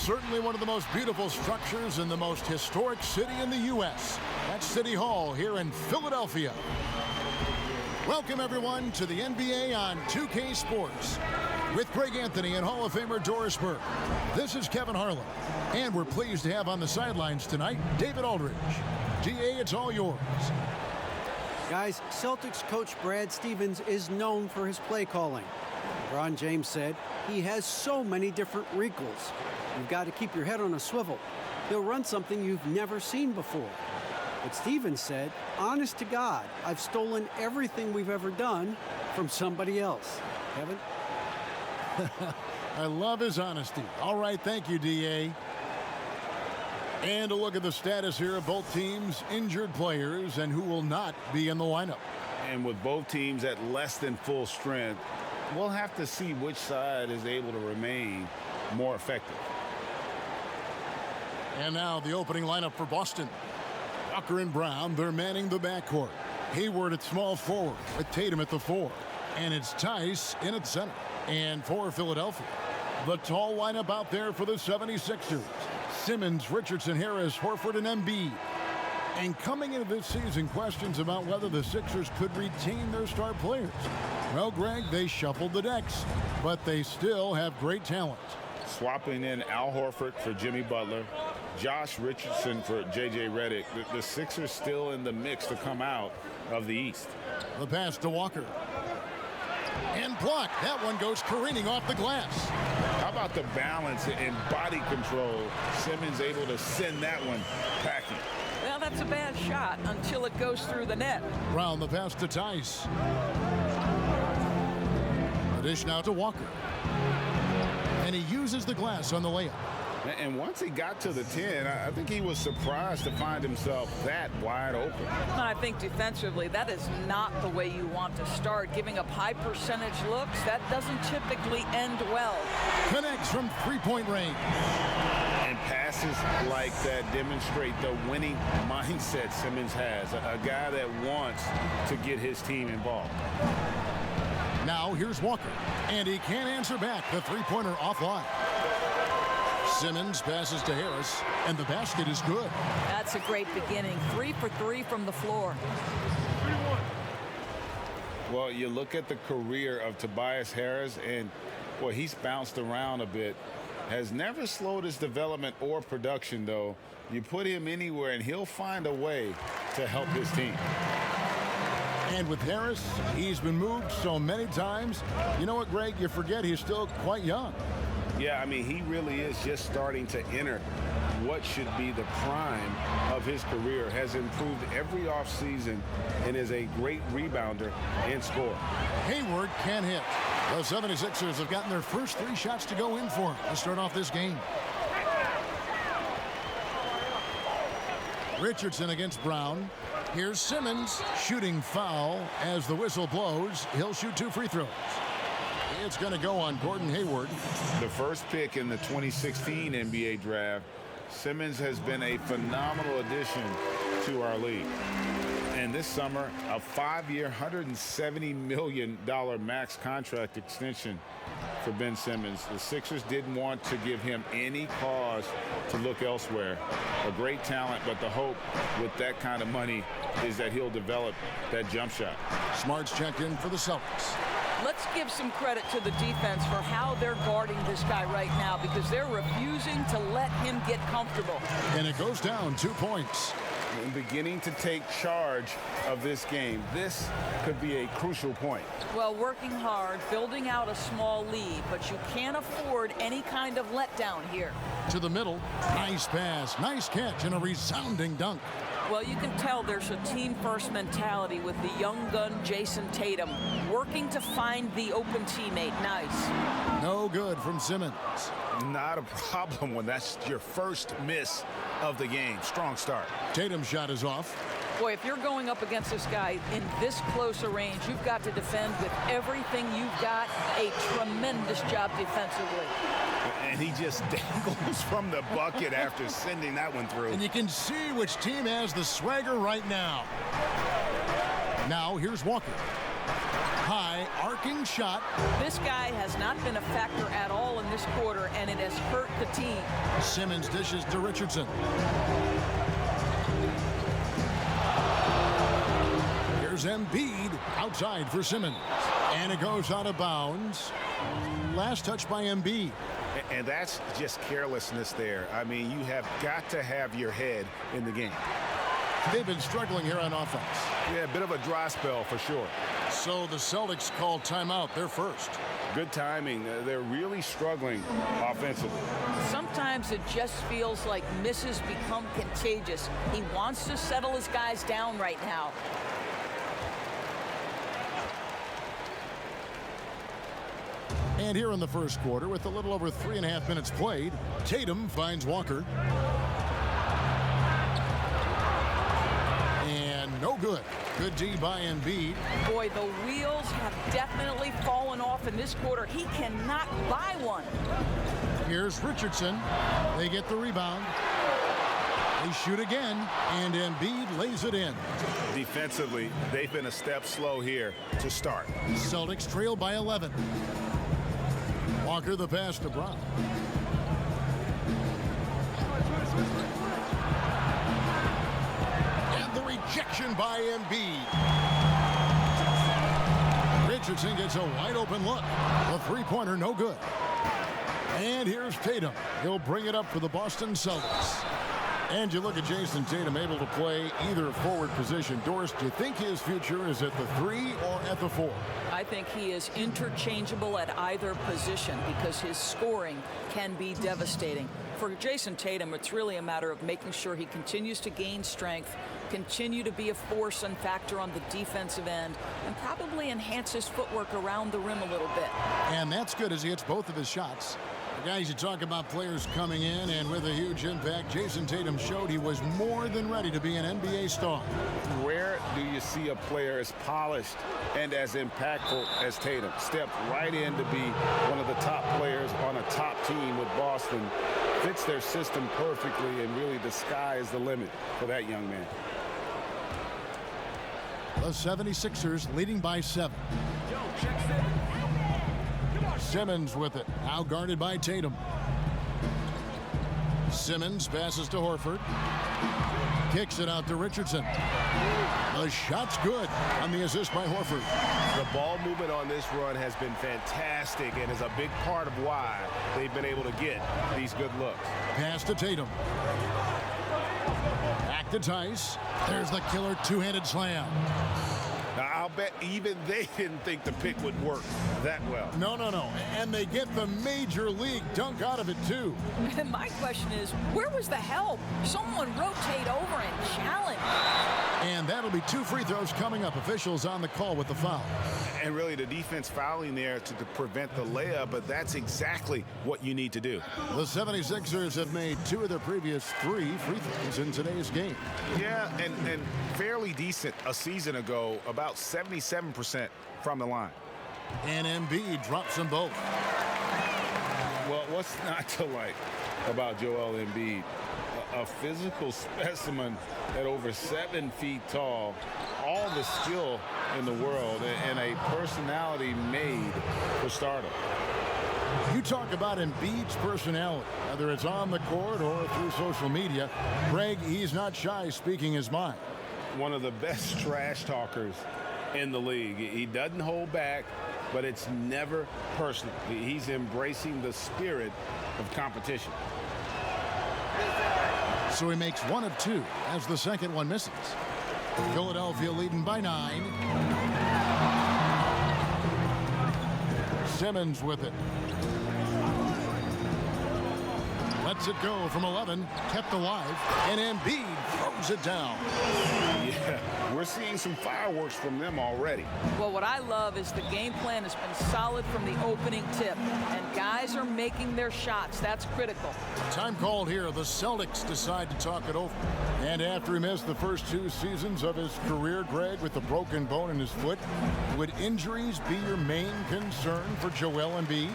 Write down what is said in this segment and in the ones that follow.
certainly one of the most beautiful structures in the most historic city in the U.S. That's City Hall here in Philadelphia. Welcome, everyone, to the NBA on 2K Sports. With Greg Anthony and Hall of Famer Doris Burke, this is Kevin Harlan. And we're pleased to have on the sidelines tonight, David Aldridge. DA, it's all yours. Guys, Celtics coach Brad Stevens is known for his play calling. LeBron James said he has so many different wrinkles. You've got to keep your head on a swivel. He'll run something you've never seen before. But Stevens said, honest to God, I've stolen everything we've ever done from somebody else. Kevin? I love his honesty. All right, thank you, DA. And a look at the status here of both teams' injured players and who will not be in the lineup. And with both teams at less than full strength, we'll have to see which side is able to remain more effective. And now the opening lineup for Boston. Walker and Brown, they're manning the backcourt. Hayward at small forward with Tatum at the 4. And it's Tice in at center. And for Philadelphia, the tall lineup out there for the 76ers. Simmons, Richardson, Harris, Horford, and Embiid. And coming into this season, questions about whether the Sixers could retain their star players. Well, Greg, they shuffled the decks, but they still have great talent. Swapping in Al Horford for Jimmy Butler, Josh Richardson for J.J. Redick. The Sixers still in the mix to come out of the East. The pass to Walker. And blocked. That one goes careening off the glass. How about the balance and body control? Simmons able to send that one packing. Well, that's a bad shot until it goes through the net. Brown, the pass to Tice. The dish now to Walker. And he uses the glass on the layup. And once he got to the 10, I think he was surprised to find himself that wide open. I think defensively, that is not the way you want to start. Giving up high percentage looks, that doesn't typically end well. Connects from three-point range. And passes like that demonstrate the winning mindset Simmons has. A guy that wants to get his team involved. Now here's Walker. And he can't answer back. The three-pointer offline. Simmons passes to Harris, and the basket is good. That's a great beginning. 3 for 3 from the floor. Well, you look at the career of Tobias Harris, and, boy, he's bounced around a bit. Has never slowed his development or production, though. You put him anywhere, and he'll find a way to help his team. And with Harris, he's been moved so many times. You know what, Greg? You forget he's still quite young. Yeah, I mean, he really is just starting to enter what should be the prime of his career. Has improved every offseason and is a great rebounder and scorer. Hayward can't hit. The 76ers have gotten their first 3 shots to go in for him to start off this game. Richardson against Brown. Here's Simmons shooting foul as the whistle blows. He'll shoot 2 free throws. It's going to go on Gordon Hayward. The first pick in the 2016 NBA draft, Simmons has been a phenomenal addition to our league. And this summer, a 5-year, $170 million max contract extension for Ben Simmons. The Sixers didn't want to give him any cause to look elsewhere. A great talent, but the hope with that kind of money is that he'll develop that jump shot. Smart's checked in for the Celtics. Let's give some credit to the defense for how they're guarding this guy right now, because they're refusing to let him get comfortable. And it goes down 2 points. And beginning to take charge of this game. This could be a crucial point. Well, working hard, building out a small lead, but you can't afford any kind of letdown here. To the middle. Nice pass, nice catch, and a resounding dunk. Well, you can tell there's a team-first mentality with the young gun Jason Tatum working to find the open teammate. Nice. No good from Simmons. Not a problem when that's your first miss of the game. Strong start. Tatum's shot is off. Boy, if you're going up against this guy in this close a range, you've got to defend with everything you've got. A tremendous job defensively. And he just dangles from the bucket after sending that one through. And you can see which team has the swagger right now. Now, here's Walker. High arcing shot. This guy has not been a factor at all in this quarter, and it has hurt the team. Simmons dishes to Richardson. Here's Embiid outside for Simmons. And it goes out of bounds. Last touch by Embiid. And that's just carelessness there. I mean, you have got to have your head in the game. They've been struggling here on offense. Yeah, a bit of a dry spell for sure. So the Celtics call timeout. They're first. Good timing. They're really struggling offensively. Sometimes it just feels like misses become contagious. He wants to settle his guys down right now. And here in the first quarter, with a little over 3.5 minutes played, Tatum finds Walker. And no good. Good D by Embiid. Boy, the wheels have definitely fallen off in this quarter. He cannot buy one. Here's Richardson. They get the rebound. They shoot again, and Embiid lays it in. Defensively, they've been a step slow here to start. Celtics trail by 11. Walker the pass to Brown. And the rejection by Embiid. Richardson gets a wide open look. The three-pointer no good. And here's Tatum. He'll bring it up for the Boston Celtics. And you look at Jason Tatum able to play either forward position. Doris, do you think his future is at the 3 or at the 4? I think he is interchangeable at either position because his scoring can be devastating. For Jason Tatum, it's really a matter of making sure he continues to gain strength, continue to be a force and factor on the defensive end, and probably enhance his footwork around the rim a little bit. And that's good as he hits both of his shots. Guys, you talk about players coming in and with a huge impact. Jason Tatum showed he was more than ready to be an NBA star. Where do you see a player as polished and as impactful as Tatum? Stepped right in to be one of the top players on a top team with Boston. Fits their system perfectly, and really the sky is the limit for that young man. The 76ers leading by 7. Simmons with it. Now guarded by Tatum. Simmons passes to Horford. Kicks it out to Richardson. The shot's good on the assist by Horford. The ball movement on this run has been fantastic and is a big part of why they've been able to get these good looks. Pass to Tatum. Back to Tice. There's the killer two-handed slam. Now, I'll bet even they didn't think the pick would work that well. No. And they get the major league dunk out of it, too. And my question is, where was the help? Someone rotate over and challenge. And that'll be 2 free throws coming up. Officials on the call with the foul. And really the defense fouling there to prevent the layup, but that's exactly what you need to do. The 76ers have made 2 of their previous 3 free throws in today's game. Yeah, and fairly decent a season ago, about 77% from the line. And Embiid drops them both. Well, what's not to like about Joel Embiid? A physical specimen at over 7 feet tall, all the skill in the world, and a personality made for stardom. You talk about Embiid's personality, whether it's on the court or through social media. Greg, he's not shy speaking his mind. One of the best trash talkers in the league. He doesn't hold back, but it's never personal. He's embracing the spirit of competition. So he makes 1 of 2 as the second one misses. Philadelphia leading by 9. Simmons with it. Lets it go from 11, kept alive, and Embiid throws it down. Yeah, we're seeing some fireworks from them already. Well, what I love is the game plan has been solid from the opening tip, and guys are making their shots. That's critical. Time called here. The Celtics decide to talk it over. And after he missed the first 2 seasons of his career, Greg, with a broken bone in his foot, would injuries be your main concern for Joel Embiid?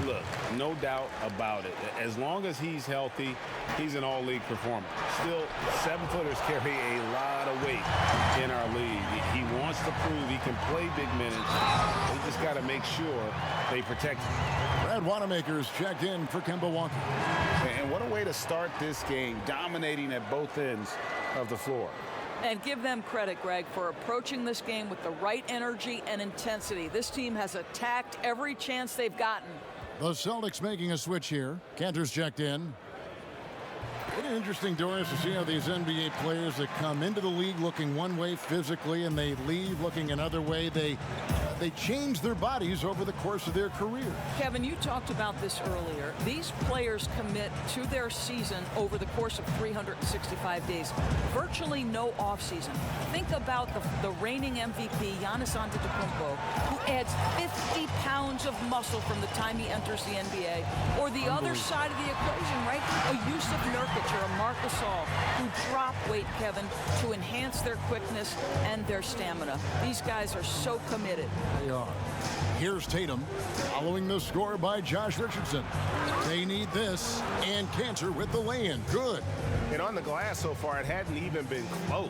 Look, no doubt about it. As long as he's healthy, he's an all-league performer. Still, 7-footers carry a lot of weight in our league. He wants to prove he can play big minutes. They just got to make sure they protect him. Brad Wanamaker's checked in for Kemba Walker. And what a way to start this game, dominating at both ends of the floor. And give them credit, Greg, for approaching this game with the right energy and intensity. This team has attacked every chance they've gotten. The Celtics making a switch here. Cantor's checked in. It's interesting, Doris, to see how these NBA players that come into the league looking one way physically and they leave looking another way, they change their bodies over the course of their career. Kevin, you talked about this earlier. These players commit to their season over the course of 365 days. Virtually no offseason. Think about the reigning MVP, Giannis Antetokounmpo, who adds 50 pounds of muscle from the time he enters the NBA. Or the other side of the equation, right? A Yusuf Nurkic or a Marc Gasol who drop weight, Kevin, to enhance their quickness and their stamina. These guys are so committed. They are. Here's Tatum following the score by Josh Richardson. They need this, and Cantor with the lay-in. Good. And on the glass so far, it hadn't even been close.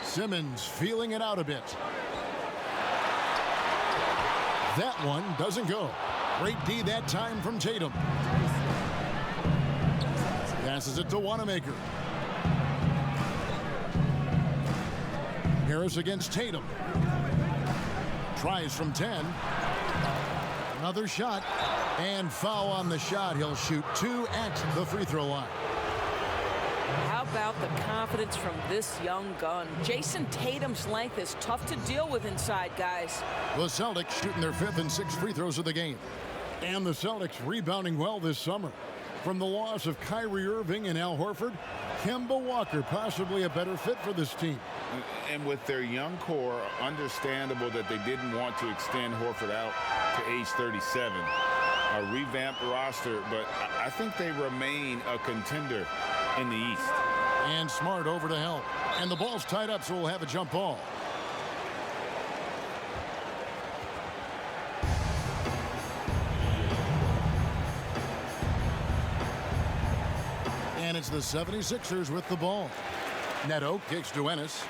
Simmons feeling it out a bit. That one doesn't go. Great D that time from Tatum. Passes it to Wanamaker. Harris against Tatum. Tries from 10. Another shot. And foul on the shot. He'll shoot 2 at the free throw line. How about the confidence from this young gun? Jason Tatum's length is tough to deal with inside, guys. The Celtics shooting their 5th and 6th free throws of the game. And the Celtics rebounding well this summer. From the loss of Kyrie Irving and Al Horford, Kemba Walker possibly a better fit for this team. And with their young core, understandable that they didn't want to extend Horford out to age 37. A revamped roster, but I think they remain a contender in the East. And Smart over to help. And the ball's tied up, so we'll have a jump ball. And it's the 76ers with the ball. Neto kicks to Ennis.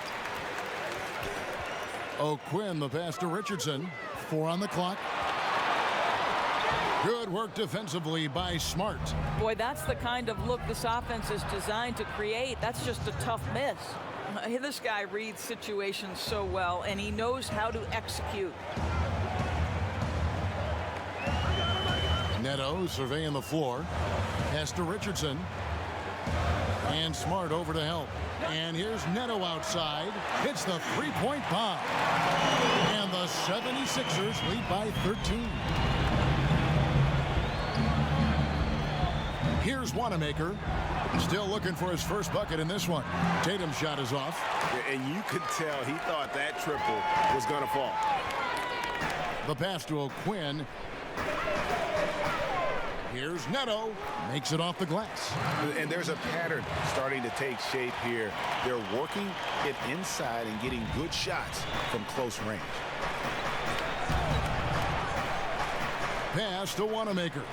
O'Quinn the pass to Richardson. 4 on the clock. Good work defensively by Smart. Boy, that's the kind of look this offense is designed to create. That's just a tough miss. This guy reads situations so well, and he knows how to execute. Neto surveying the floor. Pass to Richardson. And Smart over to help. And here's Neto outside. Hits the three-point bomb. And the 76ers lead by 13. Here's Wanamaker. Still looking for his first bucket in this one. Tatum's shot is off. And you could tell he thought that triple was going to fall. The pass to O'Quinn. Here's Neto. Makes it off the glass. And there's a pattern starting to take shape here. They're working it inside and getting good shots from close range. Pass to Wanamaker.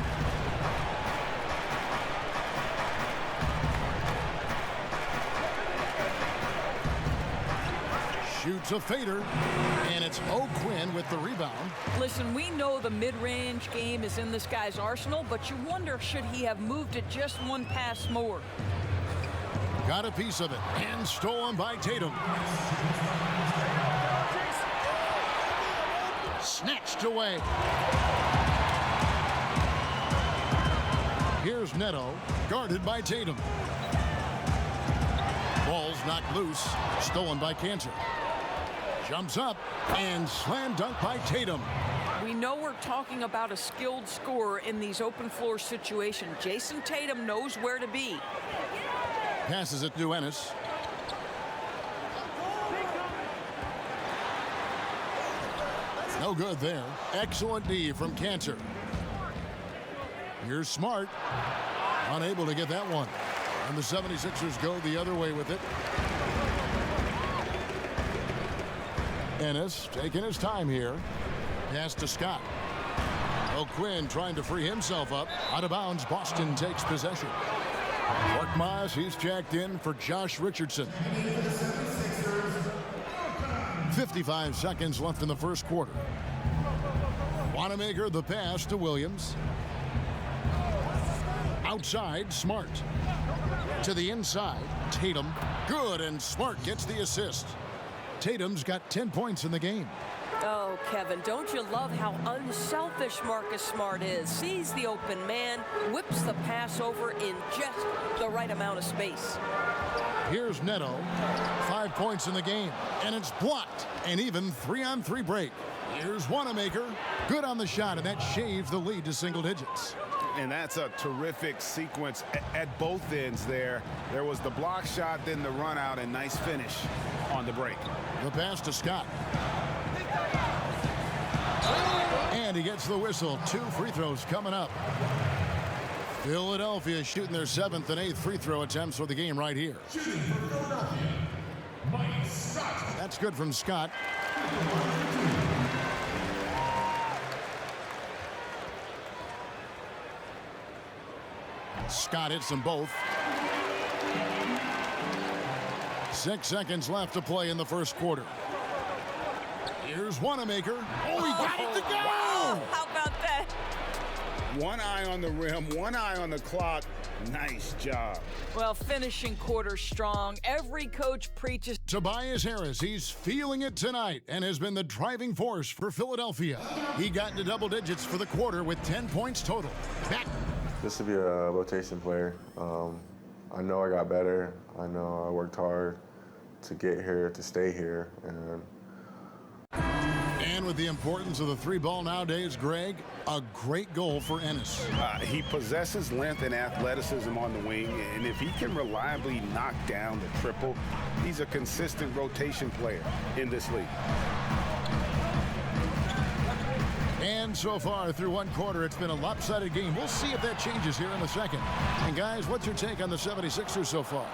Shoots a fader, and it's O'Quinn with the rebound. Listen, we know the mid-range game is in this guy's arsenal, but you wonder, should he have moved it just one pass more? Got a piece of it, and stolen by Tatum. Snatched away. Here's Neto, guarded by Tatum. Ball's knocked loose, stolen by Cantor. Jumps up and slam dunk by Tatum. We know we're talking about a skilled scorer in these open floor situations. Jason Tatum knows where to be. Passes it to Ennis. No good there. Excellent D from Cantor. Here's Smart. Unable to get that one. And the 76ers go the other way with it. Ennis taking his time here. Pass to Scott. O'Quinn trying to free himself up. Out of bounds, Boston takes possession. Korkmaz, he's jacked in for Josh Richardson. 55 seconds left in the first quarter. Wanamaker the pass to Williams. Outside, Smart. To the inside, Tatum. Good, and Smart gets the assist. Tatum's got 10 points in the game. Oh, Kevin, don't you love how unselfish Marcus Smart is? Sees the open man, whips the pass over in just the right amount of space. Here's Neto. 5 points in the game, and it's blocked. An even 3-on-3 break. Here's Wanamaker. Good on the shot, and that shaves the lead to single digits. And that's a terrific sequence at both ends there. There was the block shot, then the run out, and nice finish on the break. The pass to Scott. And he gets the whistle. 2 free throws coming up. Philadelphia shooting their 7th and 8th free throw attempts for the game right here. That's good from Scott. Scott hits them both. 6 seconds left to play in the first quarter. Here's Wanamaker. Oh, he got it to go! Wow, how about that? One eye on the rim, one eye on the clock. Nice job. Well, finishing quarter strong. Every coach preaches. Tobias Harris, he's feeling it tonight and has been the driving force for Philadelphia. He got into double digits for the quarter with 10 points total. Back. This to be a rotation player. I know I got better. I know I worked hard to get here, to stay here. And with the importance of the 3-ball nowadays, Greg, a great goal for Ennis. He possesses length and athleticism on the wing, and if he can reliably knock down the triple, he's a consistent rotation player in this league. And so far through one quarter, it's been a lopsided game. We'll see if that changes here in the second. And guys, what's your take on the 76ers so far?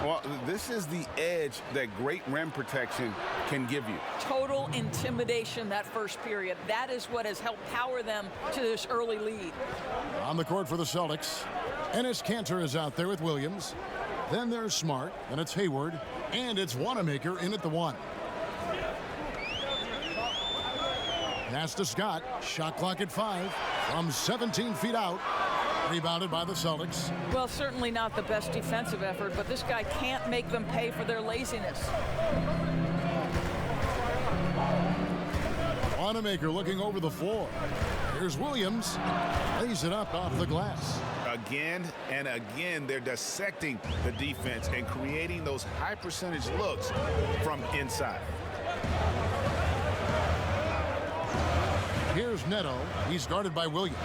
Well, this is the edge that great rim protection can give you. Total intimidation that first period. That is what has helped power them to this early lead. On the court for the Celtics, Enes Kanter is out there with Williams. Then there's Smart, and it's Hayward, and it's Wanamaker in at the 1. Pass to Scott. Shot clock at 5 from 17 feet out. Rebounded by the Celtics. Well, certainly not the best defensive effort, but this guy can't make them pay for their laziness. Wanamaker looking over the floor. Here's Williams. Lays it up off the glass. Again and again, they're dissecting the defense and creating those high percentage looks from inside. Here's Neto. He's guarded by Williams.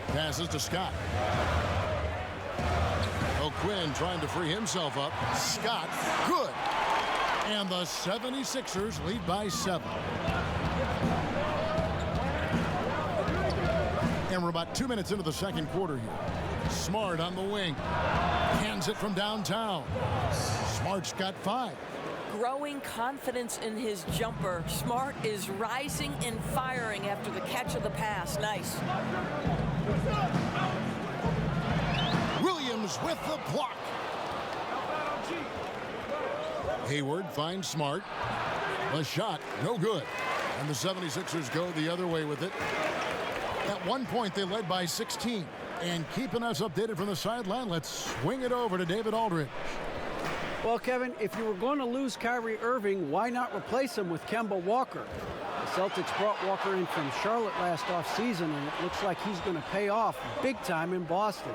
Passes to Scott. O'Quinn trying to free himself up. Scott, good. And the 76ers lead by 7. And we're about 2 minutes into the second quarter here. Smart on the wing. Hands it from downtown. Smart's got 5. Growing confidence in his jumper. Smart is rising and firing after the catch of the pass. Nice. Williams with the block. Hayward finds Smart. The shot, no good. And the 76ers go the other way with it. At one point, they led by 16. And keeping us updated from the sideline, let's swing it over to David Aldridge. Well, Kevin, if you were going to lose Kyrie Irving, why not replace him with Kemba Walker? The Celtics brought Walker in from Charlotte last offseason, and it looks like he's going to pay off big time in Boston.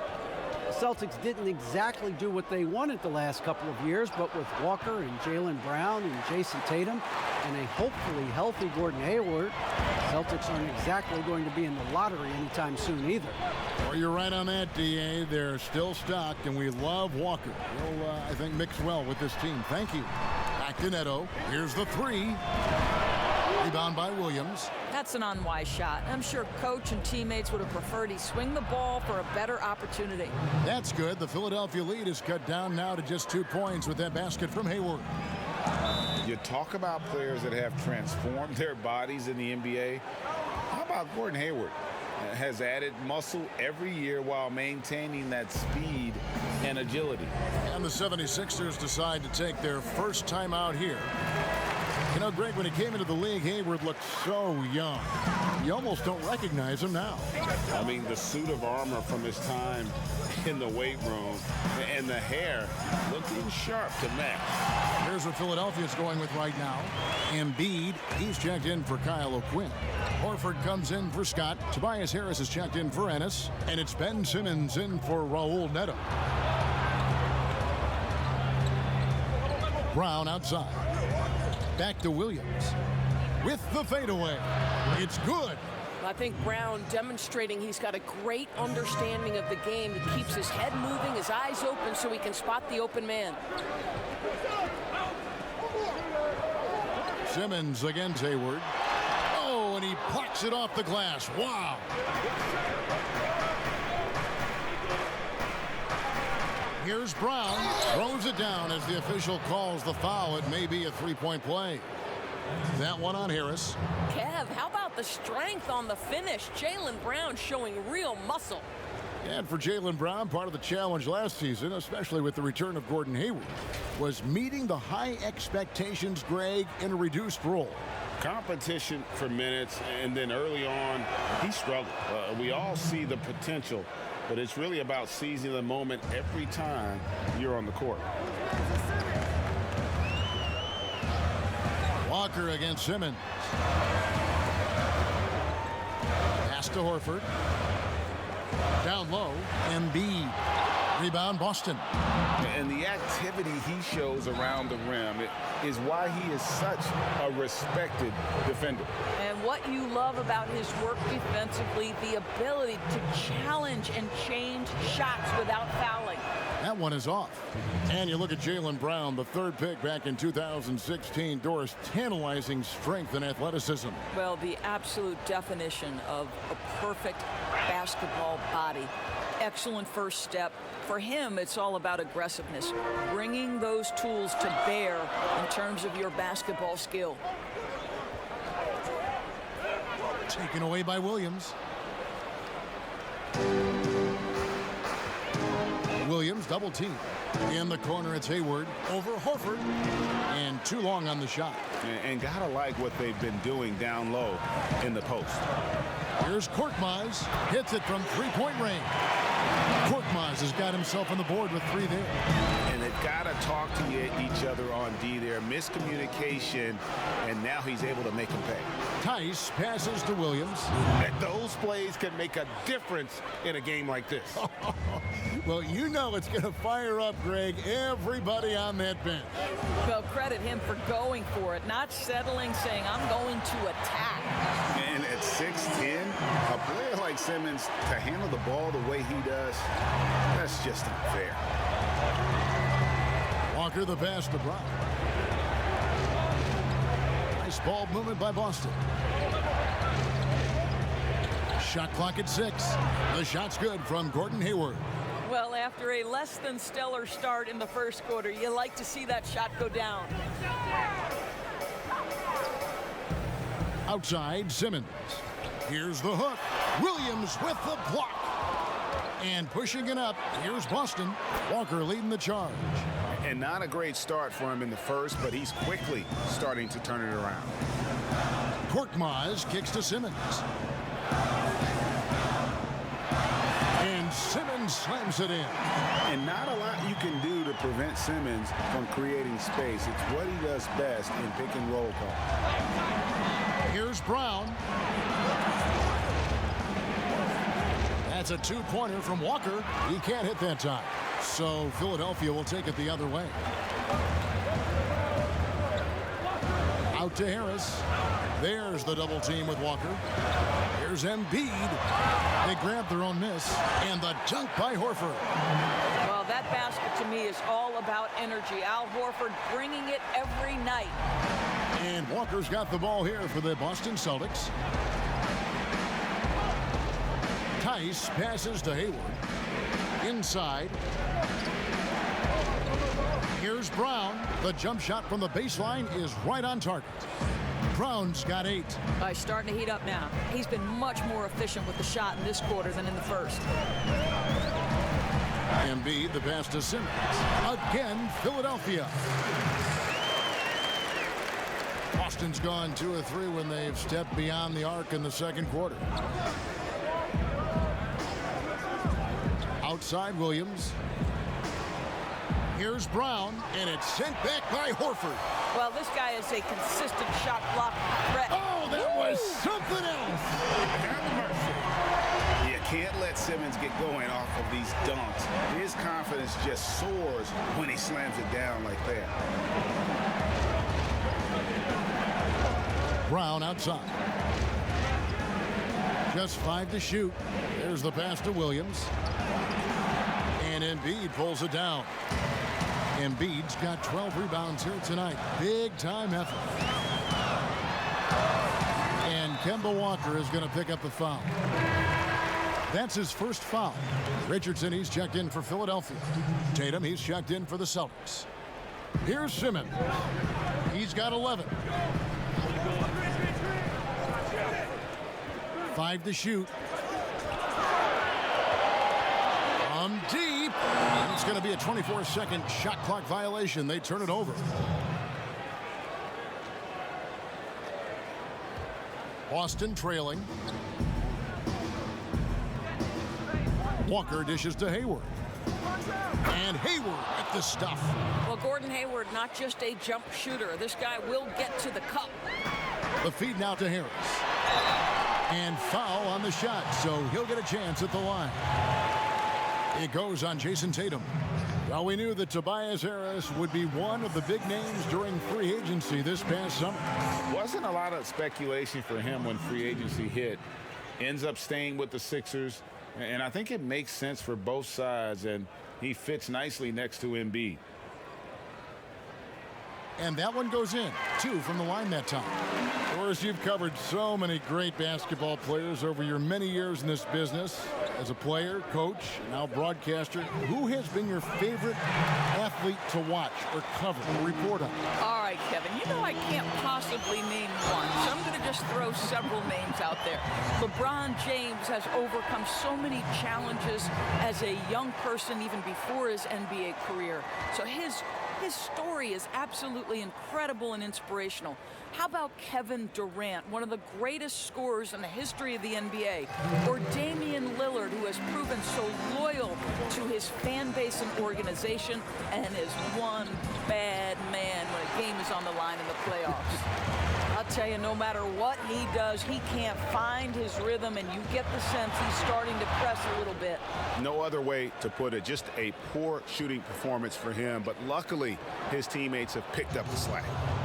The Celtics didn't exactly do what they wanted the last couple of years, but with Walker and Jaylen Brown and Jason Tatum and a hopefully healthy Gordon Hayward, the Celtics aren't exactly going to be in the lottery anytime soon either. Well, you're right on that, D.A. They're still stocked, and we love Walker. He'll, I think, mix well with this team. Thank you. Back to Neto. Here's the 3. Rebound by Williams. That's an unwise shot. I'm sure coach and teammates would have preferred he swing the ball for a better opportunity. That's good. The Philadelphia lead is cut down now to just 2 points with that basket from Hayward. You talk about players that have transformed their bodies in the NBA. How about Gordon Hayward? Has added muscle every year while maintaining that speed and agility. And the 76ers decide to take their first time out here. You know, Greg, when he came into the league, Hayward looked so young. You almost don't recognize him now. I mean, the suit of armor from his time in the weight room and the hair looking sharp to match. Here's what Philadelphia's going with right now. Embiid, he's checked in for Kyle O'Quinn. Horford comes in for Scott. Tobias Harris is checked in for Ennis. And it's Ben Simmons in for Raul Neto. Brown outside. Back to Williams. With the fadeaway. It's good. I think Brown demonstrating he's got a great understanding of the game. He keeps his head moving, his eyes open so he can spot the open man. Simmons against Hayward. Oh, and he plucks it off the glass. Wow. Here's Brown. Throws it down as the official calls the foul. It may be a three-point play. That one on Harris. Kev, how about the strength on the finish? Jaylen Brown showing real muscle. And for Jaylen Brown, part of the challenge last season, especially with the return of Gordon Hayward, was meeting the high expectations, Greg, in a reduced role. Competition for minutes, and then early on, he struggled. We all see the potential, but it's really about seizing the moment every time you're on the court. Walker against Simmons. Pass to Horford. Down low, Embiid. Rebound, Boston. And the activity he shows around the rim is why he is such a respected defender. And what you love about his work defensively, the ability to challenge and change shots without fouling. That one is off. And you look at Jaylen Brown, the third pick back in 2016. Doris, tantalizing strength and athleticism. Well, the absolute definition of a perfect basketball body. Excellent first step. For him, it's all about aggressiveness, bringing those tools to bear in terms of your basketball skill. Taken away by Williams. Williams double team. In the corner, it's Hayward over Horford. And too long on the shot. And gotta like what they've been doing down low in the post. Here's Korkmaz. Hits it from three-point range. Korkmaz has got himself on the board with three there. And they've got to talk to each other on D there. Miscommunication, and now he's able to make him pay. Tice passes to Williams. And those plays can make a difference in a game like this. Well, you know it's going to fire up, Greg, everybody on that bench. Well, credit him for going for it, not settling, saying, I'm going to attack. And at 6'10", a player like Simmons, to handle the ball the way he does, that's just unfair. Walker the pass to Brown. Nice ball movement by Boston. Shot clock at 6. The shot's good from Gordon Hayward. Well, after a less than stellar start in the first quarter, you like to see that shot go down. Outside, Simmons. Here's the hook. Williams with the block. And pushing it up, here's Boston. Walker leading the charge. And not a great start for him in the first, but he's quickly starting to turn it around. Korkmaz kicks to Simmons. And Simmons slams it in. And not a lot you can do to prevent Simmons from creating space. It's what he does best in pick and roll call. Here's Brown. That's a two-pointer from Walker. He can't hit that time. So Philadelphia will take it the other way. Out to Harris. There's the double team with Walker. Here's Embiid. They grab their own miss. And the dunk by Horford. Well, that basket to me is all about energy. Al Horford bringing it every night. And Walker's got the ball here for the Boston Celtics. Tice passes to Hayward. Inside. Here's Brown. The jump shot from the baseline is right on target. Brown's got 8. He's starting to heat up now. He's been much more efficient with the shot in this quarter than in the first. Embiid, the pass to Simmons. Again, Philadelphia. Boston's gone 2 of 3 when they've stepped beyond the arc in the second quarter. Outside Williams. Here's Brown, and it's sent back by Horford. Well, this guy is a consistent shot block threat. Oh, that was something else. Have mercy. You can't let Simmons get going off of these dunks. His confidence just soars when he slams it down like that. Brown outside. Just 5 to shoot. There's the pass to Williams. And Embiid pulls it down. Embiid's got 12 rebounds here tonight. Big time effort. And Kemba Walker is going to pick up the foul. That's his first foul. Richardson, he's checked in for Philadelphia. Tatum, he's checked in for the Celtics. Here's Simmons. He's got 11. 5 to shoot. From deep. And it's going to be a 24-second shot clock violation. They turn it over. Boston trailing. Walker dishes to Hayward. And Hayward at the stuff. Well, Gordon Hayward, not just a jump shooter. This guy will get to the cup. The feed now to Harris. And foul on the shot, so he'll get a chance at the line. It goes on Jason Tatum. Well, we knew that Tobias Harris would be one of the big names during free agency this past summer. Wasn't a lot of speculation for him when free agency hit. Ends up staying with the Sixers, and I think it makes sense for both sides, and he fits nicely next to Embiid. And that one goes in. 2 from the line that time. Of course, you've covered so many great basketball players over your many years in this business. As a player, coach, now broadcaster, who has been your favorite athlete to watch or cover or report on? All right, Kevin, you know I can't possibly name one, so I'm going to just throw several names out there. LeBron James has overcome so many challenges as a young person even before his NBA career. So his story is absolutely incredible and inspirational. How about Kevin Durant, one of the greatest scorers in the history of the NBA, or Damian Lillard, who has proven so loyal to his fan base and organization and is one bad man when a game is on the line in the playoffs. I'll tell you, no matter what he does, he can't find his rhythm, and you get the sense he's starting to press a little bit. No other way to put it, just a poor shooting performance for him, but luckily his teammates have picked up the slack.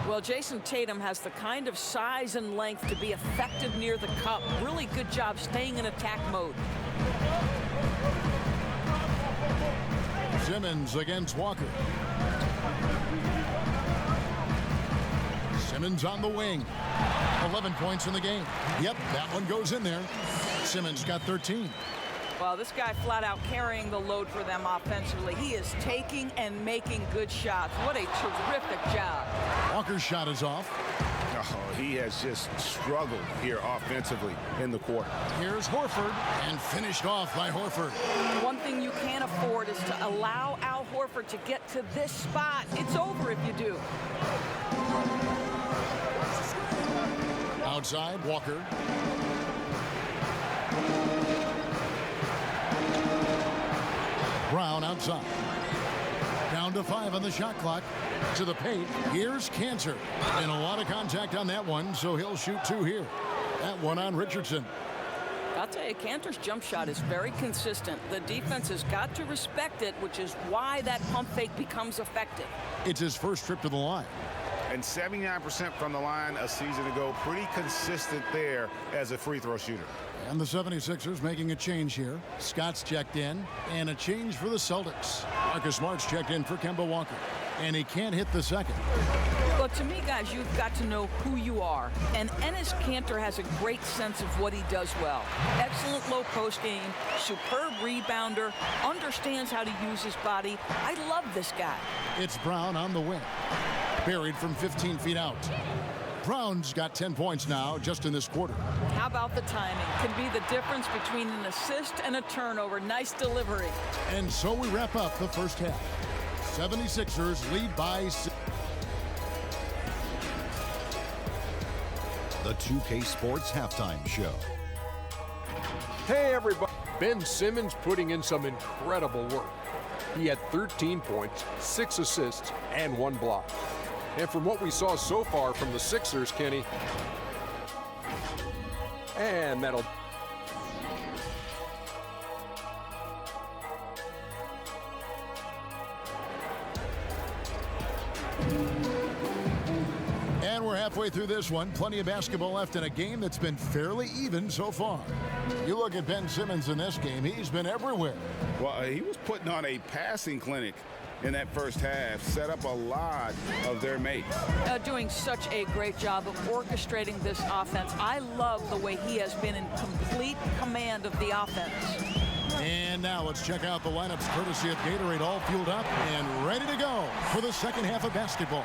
Well, Jason Tatum has the kind of size and length to be effective near the cup. Really good job staying in attack mode. Simmons against Walker. Simmons on the wing. 11 points in the game. Yep, that one goes in there. Simmons got 13. Well, this guy flat out carrying the load for them offensively. He is taking and making good shots. What a terrific job. Walker's shot is off. Oh, he has just struggled here offensively in the quarter. Here's Horford, and finished off by Horford. One thing you can't afford is to allow Al Horford to get to this spot. It's over if you do. Outside, Walker. Brown outside. Down to 5 on the shot clock. To the paint. Here's Cantor. And a lot of contact on that one, so he'll shoot 2 here. That one on Richardson. I'll tell you, Cantor's jump shot is very consistent. The defense has got to respect it, which is why that pump fake becomes effective. It's his first trip to the line. And 79% from the line a season ago. Pretty consistent there as a free throw shooter. And the 76ers making a change here. Scott's checked in. And a change for the Celtics. Marcus Smart's checked in for Kemba Walker. And he can't hit the second. Well, To me, guys, you've got to know who you are. And Enes Kanter has a great sense of what he does well. Excellent low post game, superb rebounder, understands how to use his body. I love this guy. It's Brown on the wing. Buried from 15 feet out. Brown's got 10 points now just in this quarter. How about the timing? Can be the difference between an assist and a turnover. Nice delivery. And so we wrap up the first half. 76ers lead by 6. The 2K Sports Halftime Show. Hey everybody, Ben Simmons putting in some incredible work. He had 13 points, 6 assists, and 1 block. And from what we saw so far from the Sixers, Kenny, and that'll... And we're halfway through this one. Plenty of basketball left in a game that's been fairly even so far. You look at Ben Simmons in this game, he's been everywhere. Well, he was putting on a passing clinic in that first half, set up a lot of their mates. Doing such a great job of orchestrating this offense. I love the way he has been in complete command of the offense. And now let's check out the lineups courtesy of Gatorade, all fueled up and ready to go for the second half of basketball.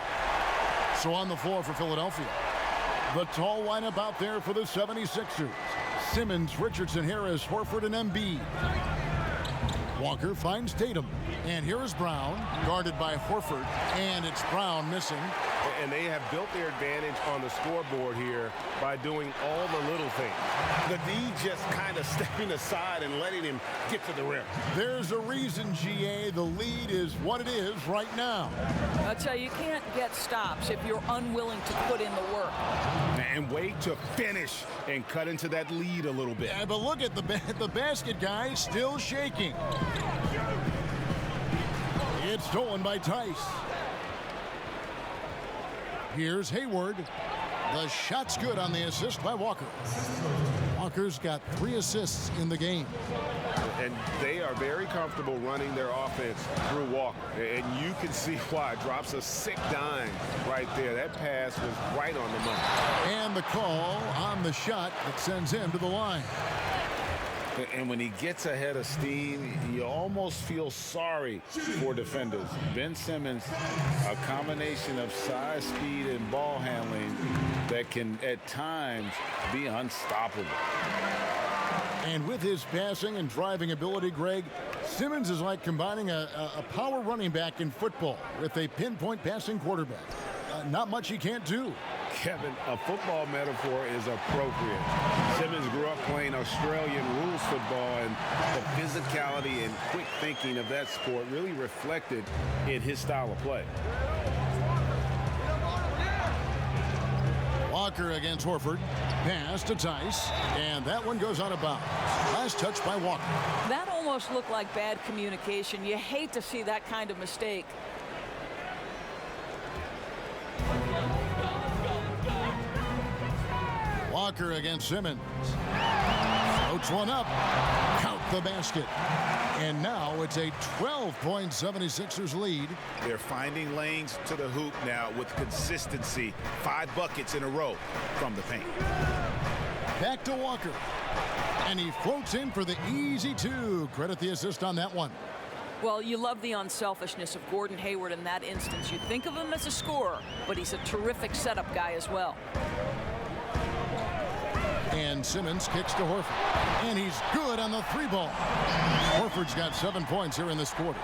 So on the floor for Philadelphia, the tall lineup out there for the 76ers. Simmons, Richardson, Harris, Horford, and Embiid. Walker finds Tatum. And here is Brown, guarded by Horford, and it's Brown missing. And they have built their advantage on the scoreboard here by doing all the little things. The D just kind of stepping aside and letting him get to the rim. There's a reason, GA, the lead is what it is right now. I'll tell you, you can't get stops if you're unwilling to put in the work. And wait to finish and cut into that lead a little bit. Yeah, but look at the basket guy still shaking. It's stolen by Tice. Here's Hayward. The shot's good on the assist by Walker. Walker's got 3 assists in the game. And they are very comfortable running their offense through Walker. And you can see why. Drops a sick dime right there. That pass was right on the money. And the call on the shot that sends him to the line. And when he gets ahead of steam, you almost feel sorry for defenders. Ben Simmons, a combination of size, speed, and ball handling that can, at times, be unstoppable. And with his passing and driving ability, Greg, Simmons is like combining a power running back in football with a pinpoint passing quarterback. Not much he can't do. Kevin, a football metaphor is appropriate. Simmons grew up playing Australian rules football, and the physicality and quick thinking of that sport really reflected in his style of play. Walker against Horford. Pass to Tice, and that one goes out of bounds. Last touch by Walker. That almost looked like bad communication. You hate to see that kind of mistake. Walker against Simmons. Floats one up. Count the basket. And now it's a 12-point 76ers lead. They're finding lanes to the hoop now with consistency. 5 buckets in a row from the paint. Back to Walker. And he floats in for the easy 2. Credit the assist on that one. Well, you love the unselfishness of Gordon Hayward in that instance. You think of him as a scorer, but he's a terrific setup guy as well. And Simmons kicks to Horford. And he's good on the 3-ball. Horford's got 7 points here in this quarter.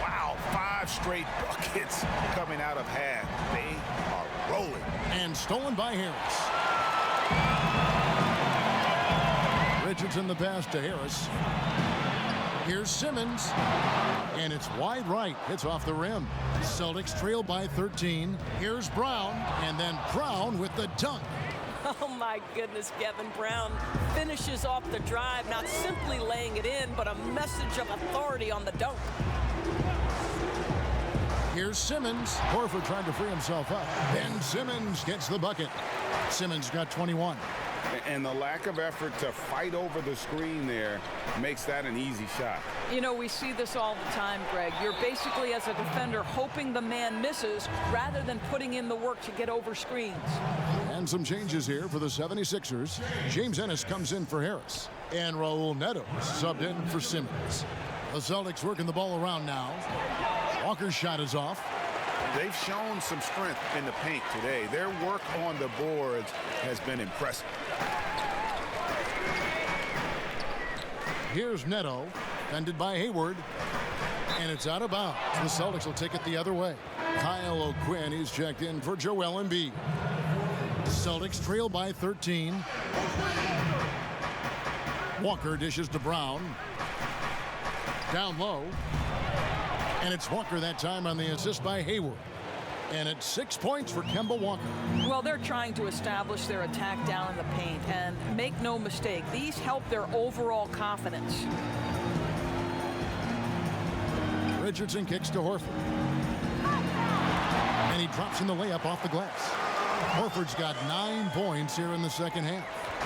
Wow, 5 straight buckets coming out of half. They are rolling. And stolen by Harris. Richardson the pass to Harris. Here's Simmons. And it's wide right. It's off the rim. Celtics trail by 13. Here's Brown. And then Brown with the dunk. Oh, my goodness, Kevin Brown finishes off the drive, not simply laying it in, but a message of authority on the dunk. Here's Simmons. Horford trying to free himself up. Ben Simmons gets the bucket. Simmons got 21. And the lack of effort to fight over the screen there makes that an easy shot. You know, we see this all the time, Greg. You're basically, as a defender, hoping the man misses rather than putting in the work to get over screens. And some changes here for the 76ers. James Ennis comes in for Harris. And Raul Neto subbed in for Simmons. The Celtics working the ball around now. Walker's shot is off. They've shown some strength in the paint today. Their work on the boards has been impressive. Here's Neto, fended by Hayward, and it's out of bounds. The Celtics will take it the other way. Kyle O'Quinn is checked in for Joel Embiid. Celtics trail by 13. Walker dishes to Brown. Down low. And it's Walker that time on the assist by Hayward. And it's 6 points for Kemba Walker. Well, they're trying to establish their attack down in the paint. And make no mistake, these help their overall confidence. Richardson kicks to Horford. And he drops in the layup off the glass. Horford's got 9 points here in the second half.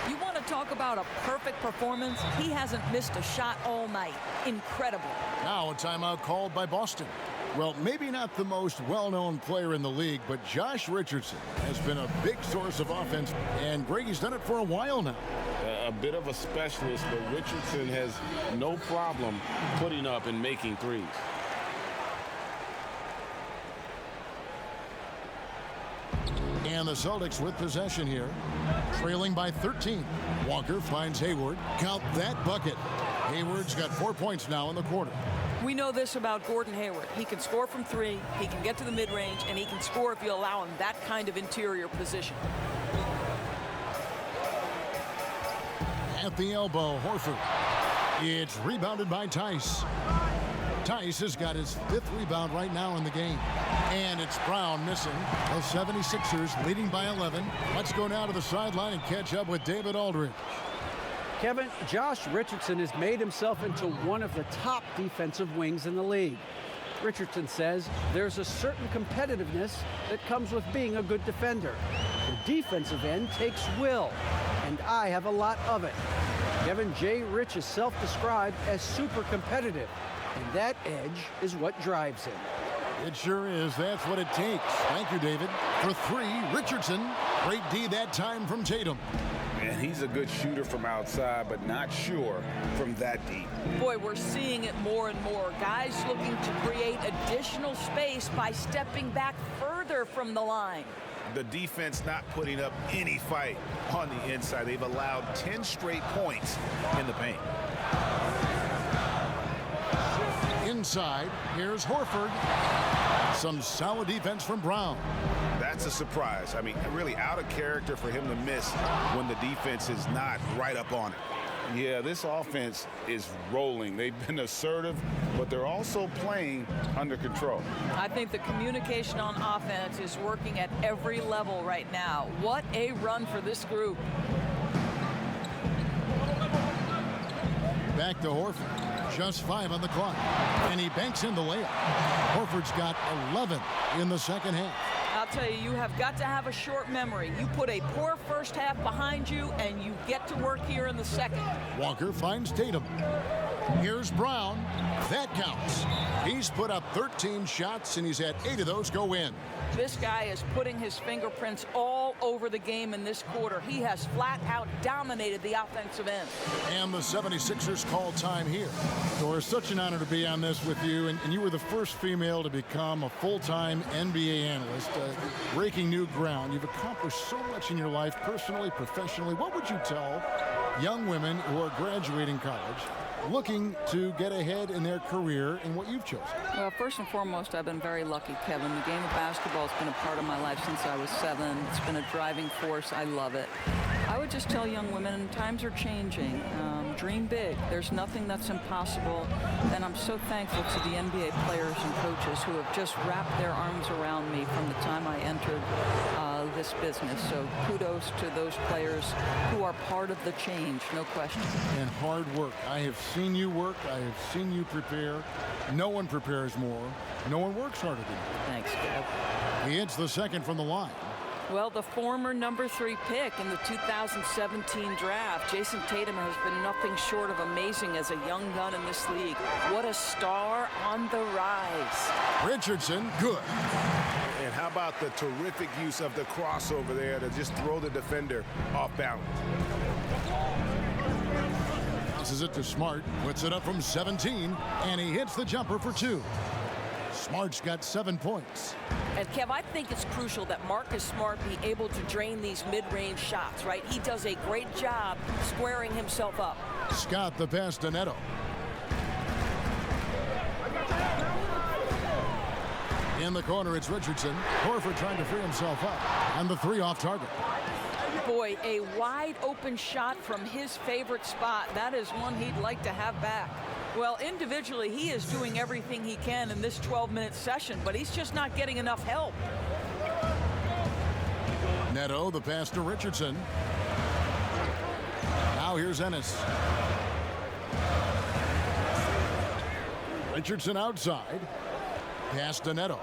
You want to talk about a perfect performance? He hasn't missed a shot all night. Incredible. Now a timeout called by Boston. Well, maybe not the most well-known player in the league, but Josh Richardson has been a big source of offense, and Greggy's done it for a while now. A bit of a specialist, but Richardson has no problem putting up and making threes. And the Celtics with possession here, trailing by 13. Walker finds Hayward. Count that bucket. Hayward's got 4 points now in the quarter. We know this about Gordon Hayward. He can score from three, he can get to the mid-range, and he can score if you allow him that kind of interior position. At the elbow, Horford. It's rebounded by Tice. Tice has got his 5th rebound right now in the game. And it's Brown missing. The 76ers leading by 11. Let's go now to the sideline and catch up with David Aldridge. Kevin, Josh Richardson has made himself into one of the top defensive wings in the league. Richardson says there's a certain competitiveness that comes with being a good defender. The defensive end takes will, and I have a lot of it. Kevin J. Rich is self-described as super competitive, and that edge is what drives him. It sure is. That's what it takes. Thank you, David. For 3, Richardson. Great D that time from Tatum. And he's a good shooter from outside, but not sure from that deep. Boy, we're seeing it more and more. Guys looking to create additional space by stepping back further from the line. The defense not putting up any fight on the inside. They've allowed 10 straight points in the paint. Inside, here's Horford. Some solid defense from Brown. That's a surprise. I mean, really out of character for him to miss when the defense is not right up on it. Yeah, this offense is rolling. They've been assertive, but they're also playing under control. I think the communication on offense is working at every level right now. What a run for this group. Back to Horford. Just 5 on the clock. And he banks in the layup. Horford's got 11 in the second half. I'll tell you, you have got to have a short memory. You put a poor first half behind you, and you get to work here in the second. Walker finds Tatum. Here's Brown. That counts. He's put up 13 shots, and he's had 8 of those go in. This guy is putting his fingerprints all over the game in this quarter. He has flat out dominated the offensive end. And the 76ers call time here. So it's such an honor to be on this with you. And you were the first female to become a full-time NBA analyst, breaking new ground. You've accomplished so much in your life, personally, professionally. What would you tell young women who are graduating college, looking to get ahead in their career in what you've chosen? Well, first and foremost, I've been very lucky, Kevin. The game of basketball has been a part of my life since I was 7. It's been a driving force. I love it. I would just tell young women, times are changing. Dream big. There's nothing that's impossible. And I'm so thankful to the NBA players and coaches who have just wrapped their arms around me from the time I entered this business. So kudos to those players who are part of the change, no question. And hard work. I have seen you work. I have seen you prepare. No one prepares more. No one works harder than you. Thanks, Kev. He hits the second from the line. Well, the former #3 pick in the 2017 draft, Jason Tatum has been nothing short of amazing as a young gun in this league. What a star on the rise. Richardson, good. And how about the terrific use of the crossover there to just throw the defender off balance. Passes it to Smart, puts it up from 17, and he hits the jumper for 2. Smart's got 7 points. And Kev, I think it's crucial that Marcus Smart be able to drain these mid-range shots, right? He does a great job squaring himself up. Scott the pass to Neto. In the corner, it's Richardson. Horford trying to free himself up. And the 3 off target. Boy, a wide open shot from his favorite spot. That is one he'd like to have back. Well, individually, he is doing everything he can in this 12-minute session, but he's just not getting enough help. Neto, the pass to Richardson. Now here's Ennis. Richardson outside. Pass to Neto.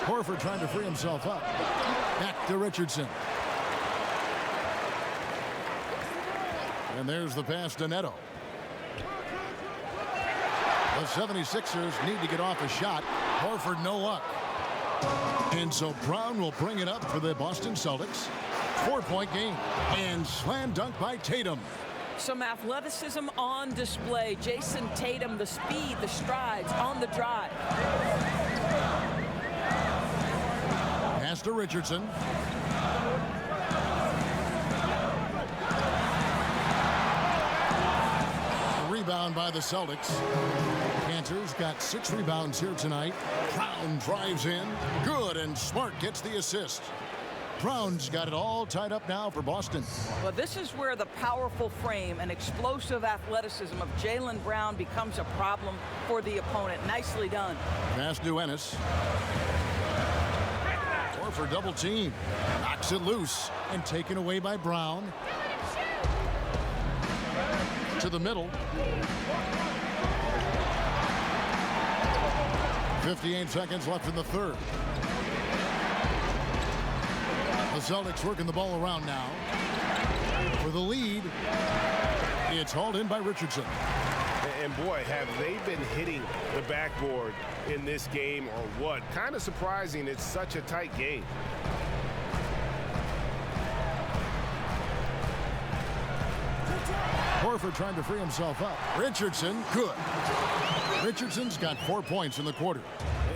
Horford trying to free himself up. Back to Richardson. And there's the pass to Neto. The 76ers need to get off a shot. Horford no luck. And so Brown will bring it up for the Boston Celtics. 4-point game. And slam dunk by Tatum. Some athleticism on display. Jason Tatum, the speed, the strides on the drive. Pass to Richardson. Rebound by the Celtics. Cantor's got 6 rebounds here tonight. Brown drives in. Good, and Smart gets the assist. Brown's got it all tied up now for Boston. Well, this is where the powerful frame and explosive athleticism of Jaylen Brown becomes a problem for the opponent. Nicely done. Pass to Ennis. For double team. Knocks it loose and taken away by Brown. To the middle. 58 seconds left in the third. The Celtics working the ball around now. For the lead, it's hauled in by Richardson. And boy, have they been hitting the backboard in this game or what? Kind of surprising it's such a tight game. Horford trying to free himself up. Richardson, good. Richardson's got 4 points in the quarter.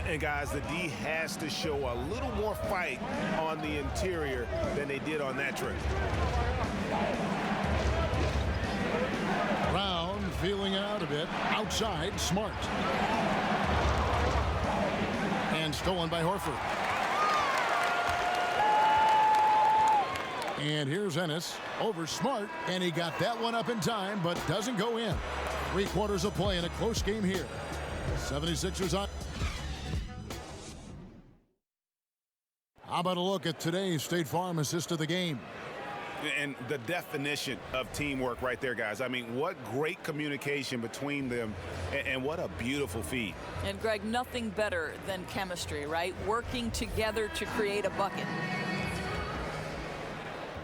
And guys, the D has to show a little more fight on the interior than they did on that trip. Brown feeling it out a bit. Outside, Smart. And stolen by Horford. And here's Ennis over Smart, and he got that one up in time, but doesn't go in. 3 quarters of play in a close game here. 76ers on. How about a look at today's State Farm assist of the game? And the definition of teamwork right there, guys. I mean, what great communication between them, and what a beautiful feed. And Greg, nothing better than chemistry, right? Working together to create a bucket.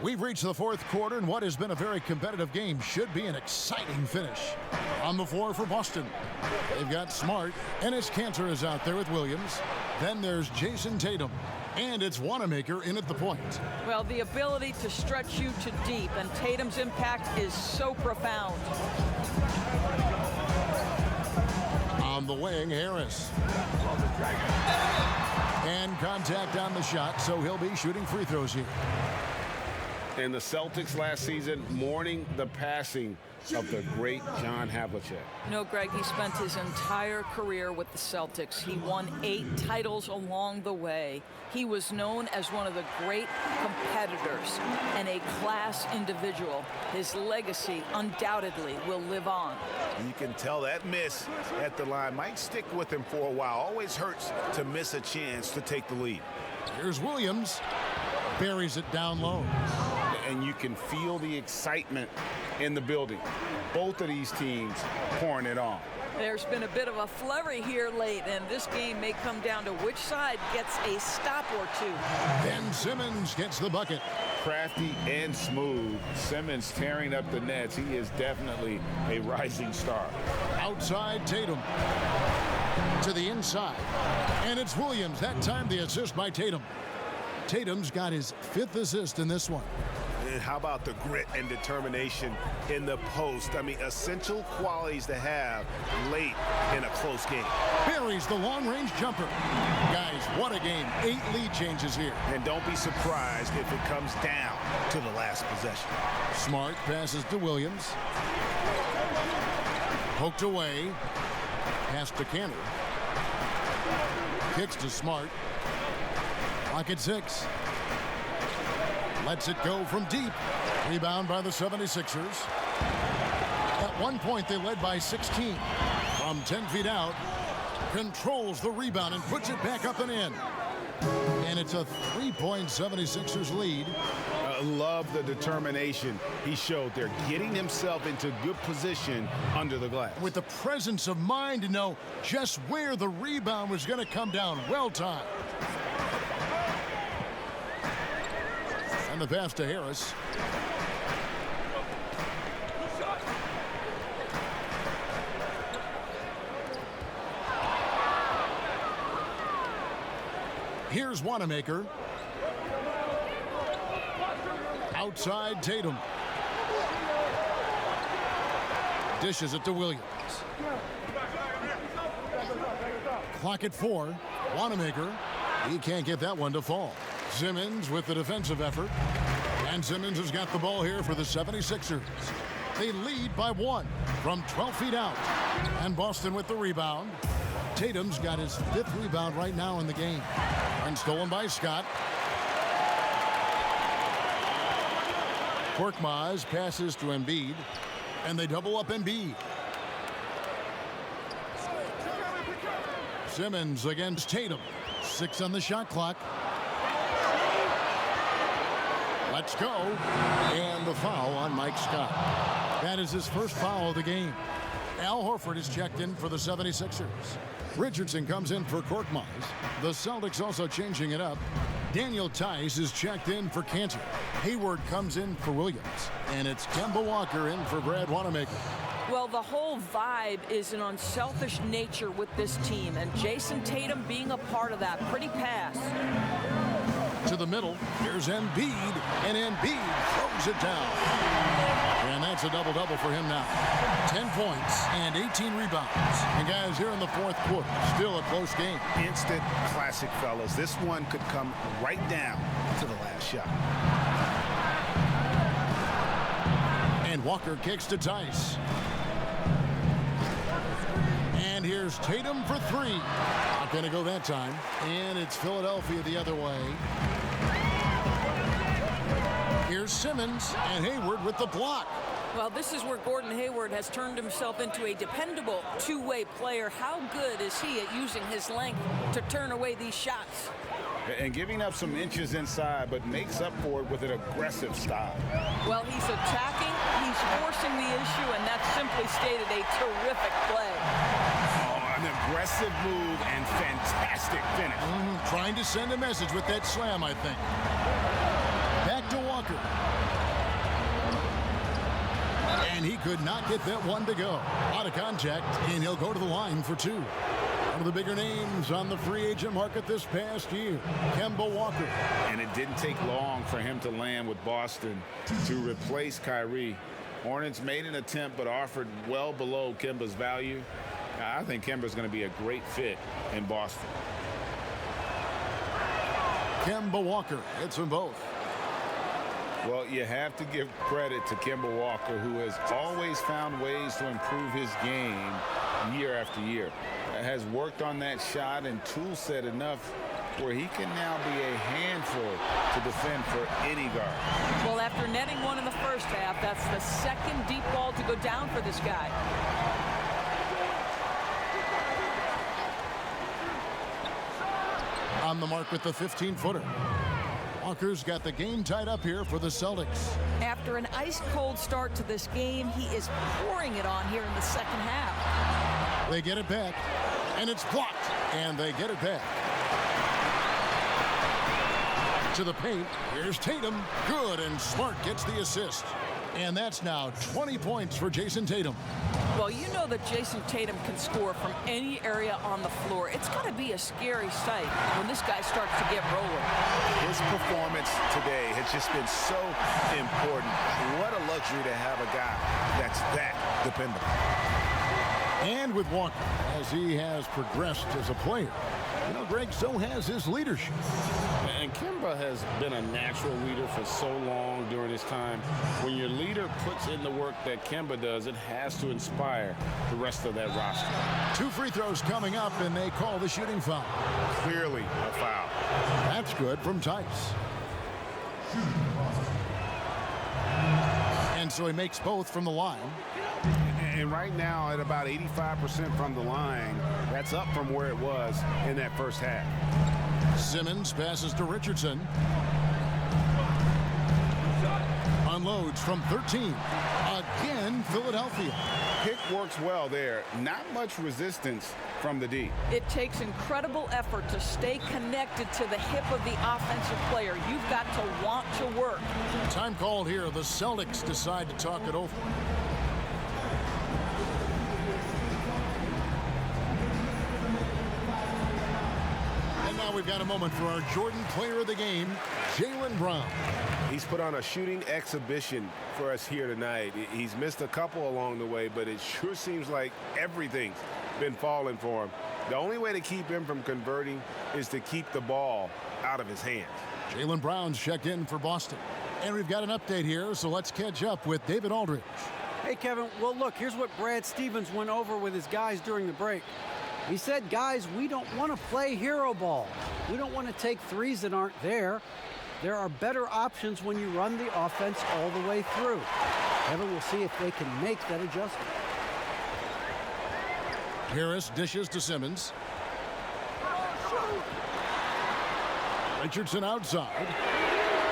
We've reached the 4th quarter, and what has been a very competitive game should be an exciting finish. On the floor for Boston, they've got Smart. Ennis Cantor is out there with Williams. Then there's Jason Tatum. And it's Wanamaker in at the point. Well, the ability to stretch you to deep, and Tatum's impact is so profound. On the wing, Harris. And contact on the shot, so he'll be shooting free throws here. And the Celtics last season mourning the passing of the great John Havlicek. No, Greg, he spent his entire career with the Celtics. He won 8 titles along the way. He was known as one of the great competitors and a class individual. His legacy undoubtedly will live on. You can tell that miss at the line might stick with him for a while. Always hurts to miss a chance to take the lead. Here's Williams. Buries it down low. And you can feel the excitement in the building. Both of these teams pouring it on. There's been a bit of a flurry here late, and this game may come down to which side gets a stop or two. Ben Simmons gets the bucket. Crafty and smooth. Simmons tearing up the nets. He is definitely a rising star. Outside Tatum. To the inside. And it's Williams. That time the assist by Tatum. Tatum's got his 5th assist in this one. And how about the grit and determination in the post? I mean, essential qualities to have late in a close game. Buries the long-range jumper. Guys, what a game. 8 lead changes here. And don't be surprised if it comes down to the last possession. Smart passes to Williams. Poked away. Pass to Cantor. Kicks to Smart. Clock at 6. Lets it go from deep. Rebound by the 76ers. At one point, they led by 16. From 10 feet out, controls the rebound and puts it back up and in. And it's a 3-point 76ers lead. Love the determination he showed there, getting himself into good position under the glass. With the presence of mind to know just where the rebound was going to come down. Well timed. And the pass to Harris. Here's Wanamaker. Outside Tatum. Dishes it to Williams. Clock at 4. Wanamaker. He can't get that one to fall. Simmons with the defensive effort. And Simmons has got the ball here for the 76ers. They lead by 1 from 12 feet out. And Boston with the rebound. Tatum's got his 5th rebound right now in the game. And stolen by Scott. Korkmaz passes to Embiid. And they double up Embiid. Simmons against Tatum. 6 on the shot clock. Let's go. And the foul on Mike Scott. That is his first foul of the game. Al Horford is checked in for the 76ers. Richardson comes in for Korkmaz. The Celtics also changing it up. Daniel Tice is checked in for Cantor. Hayward comes in for Williams. And it's Kemba Walker in for Brad Wanamaker. Well, the whole vibe is an unselfish nature with this team, and Jason Tatum being a part of that. Pretty pass. To the middle, here's Embiid, and Embiid throws it down. And that's a double-double for him now. 10 points and 18 rebounds. And guys, here in the 4th quarter, still a close game. Instant classic, fellas. This one could come right down to the last shot. And Walker kicks to Tice. And here's Tatum for 3. Not going to go that time. And it's Philadelphia the other way. Here's Simmons and Hayward with the block. Well, this is where Gordon Hayward has turned himself into a dependable two-way player. How good is he at using his length to turn away these shots? And giving up some inches inside, but makes up for it with an aggressive style. Well, he's attacking, he's forcing the issue, and that's simply stated a terrific play. Oh, an aggressive move and fantastic finish. Trying to send a message with that slam, I think. Back to Walker. And he could not get that one to go. Out of contact, and he'll go to the line for 2. One of the bigger names on the free agent market this past year, Kemba Walker. And it didn't take long for him to land with Boston to replace Kyrie. Hornets made an attempt but offered well below Kemba's value. I think Kemba's going to be a great fit in Boston. Kemba Walker hits them both. Well, you have to give credit to Kemba Walker, who has always found ways to improve his game year after year. Has worked on that shot and tool set enough where he can now be a handful to defend for any guard. Well, after netting one in the first half, that's the second deep ball to go down for this guy. On the mark with the 15-footer. Walker's got the game tied up here for the Celtics. After After an ice-cold start to this game, he is pouring it on here in the second half. They get it back, and it's blocked, and they get it back. To the paint, here's Tatum. Good, and Smart gets the assist. And that's now 20 points for Jason Tatum. Well, you know that Jason Tatum can score from any area on the floor. It's got to be a scary sight when this guy starts to get rolling. His performance today has just been so important. What a luxury to have a guy that's that dependable. And with Walker, as he has progressed as a player, you know, Greg, so has his leadership. And Kemba has been a natural leader for so long during his time. When your leader puts in the work that Kemba does, it has to inspire the rest of that roster. 2 free throws coming up, and they call the shooting foul. Clearly a foul. That's good from Tice. And so he makes both from the line. And right now at about 85% from the line, that's up from where it was in that first half. Simmons passes to Richardson. Unloads from 13. Again, Philadelphia. Pick works well there. Not much resistance from the D. It takes incredible effort to stay connected to the hip of the offensive player. You've got to want to work. Time called here. The Celtics decide to talk it over. We've got a moment for our Jordan player of the game, Jaylen Brown. He's put on a shooting exhibition for us here tonight. He's missed a couple along the way, but it sure seems like everything's been falling for him. The only way to keep him from converting is to keep the ball out of his hands. Jaylen Brown's checked in for Boston. And we've got an update here, so let's catch up with David Aldridge. Hey, Kevin. Well, look, here's what Brad Stevens went over with his guys during the break. He said, guys, we don't want to play hero ball. We don't want to take threes that aren't there. There are better options when you run the offense all the way through. Kevin, we'll see if they can make that adjustment. Harris dishes to Simmons. Richardson outside.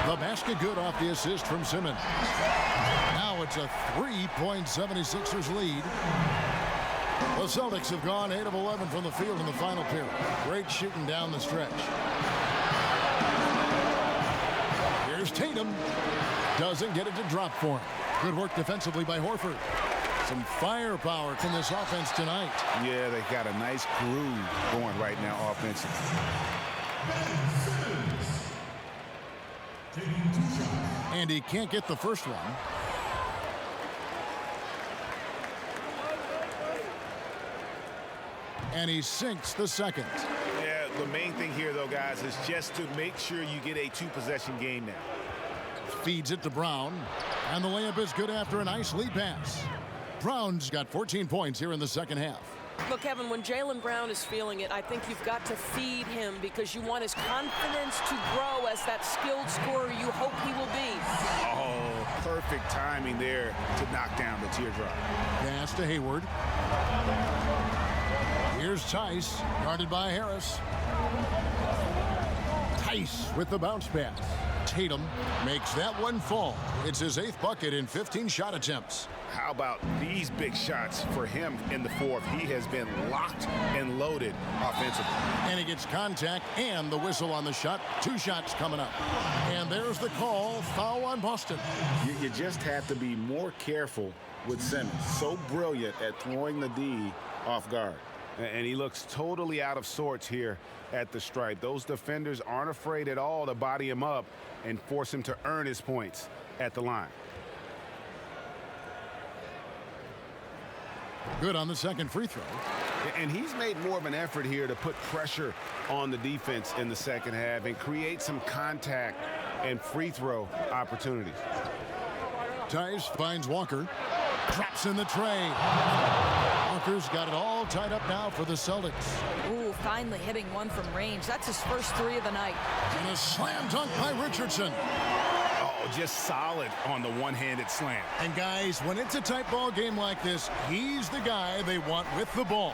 The basket good off the assist from Simmons. Now it's a 3-point 76ers lead. The Celtics have gone 8 of 11 from the field in the final period. Great shooting down the stretch. Here's Tatum. Doesn't get it to drop for him. Good work defensively by Horford. Some firepower from this offense tonight. Yeah, they got a nice groove going right now offensively. And he can't get the first one. And he sinks the second. Yeah, the main thing here, though, guys, is just to make sure you get a 2-possession game now. Feeds it to Brown. And the layup is good after a nice lead pass. Brown's got 14 points here in the second half. Look, Kevin, when Jaylen Brown is feeling it, I think you've got to feed him because you want his confidence to grow as that skilled scorer you hope he will be. Oh, perfect timing there to knock down the teardrop. Pass to Hayward. Here's Tice, guarded by Harris. Tice with the bounce pass. Tatum makes that one fall. It's his 8th bucket in 15 shot attempts. How about these big shots for him in the fourth? He has been locked and loaded offensively. And he gets contact and the whistle on the shot. 2 shots coming up. And there's the call. Foul on Boston. You just have to be more careful with Simmons. So brilliant at throwing the D off guard. And he looks totally out of sorts here at the stripe. Those defenders aren't afraid at all to body him up and force him to earn his points at the line. Good on the second free throw. And he's made more of an effort here to put pressure on the defense in the second half and create some contact and free throw opportunities. Tice finds Walker. Drops in the tray. Walker's got it all tied up now for the Celtics. Ooh, finally hitting one from range. That's his first 3 of the night. And a slam dunk by Richardson. Oh, just solid on the one-handed slam. And guys, when it's a tight ball game like this, he's the guy they want with the ball.